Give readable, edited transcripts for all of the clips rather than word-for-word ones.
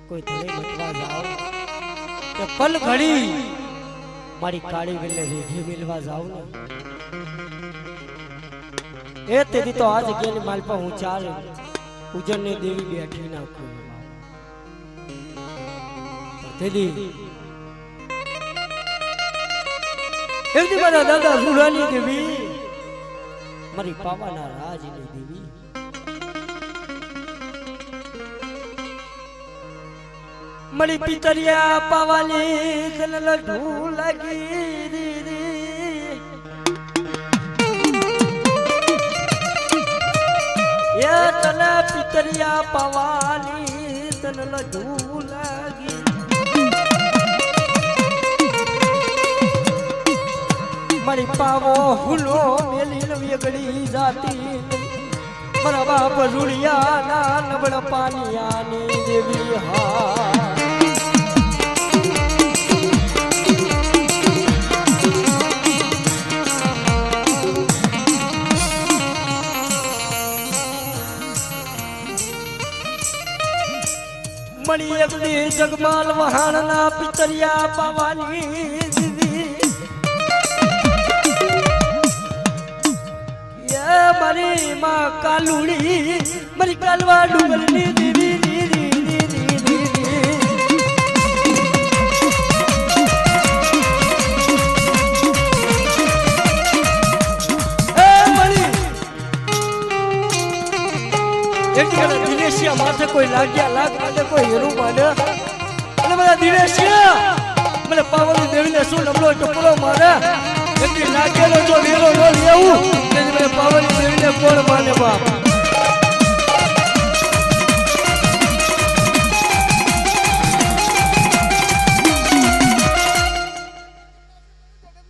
કોઈ ધણી મતવા જાઓ કે પલ ઘડી મારી કાળી વેલે રેઘી મિલવા જાવ ને એ તેદી તો આ જગ્યાની માલપા હું ચાર ઉજળની દેવી બેઠી નાખું તેદી એકદી મારા દાદા રૂડાની દેવી મારી પાવાના રાજની દેવી મળી પિતરિયા પાવાલી તન લડુ લાગી દીદી એ તન પિતરિયા પાવાલી તન લડુ લાગી મળી પાવો હુલો મેલી વેગડી જાતી મારા બાપ રૂડિયા ના નબળ પાનિયાની દેવી હા મળી એકલી જગમાલ વહાણના પિતરિયા પાવાની દીદી એ મારી માં કાલુડી મારી કાલવા ડુંગરની દીદી દીદી દીદી દીદી એ મળી એકલા દિનેશિયા માથે કોઈ લાગ્યા લાગ માથે કોઈ હેરું માને અને બધા દિનેશિયા મને પાવલી દેવીને શું નબળો ટુકડો મારે એટલી લાગેલો જો વેલો ન લેવું કે મને પાવલી દેવીને કોણ માને બાપ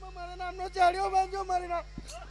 મારા નામનો ચાડ્યો બાંધો મારી નામ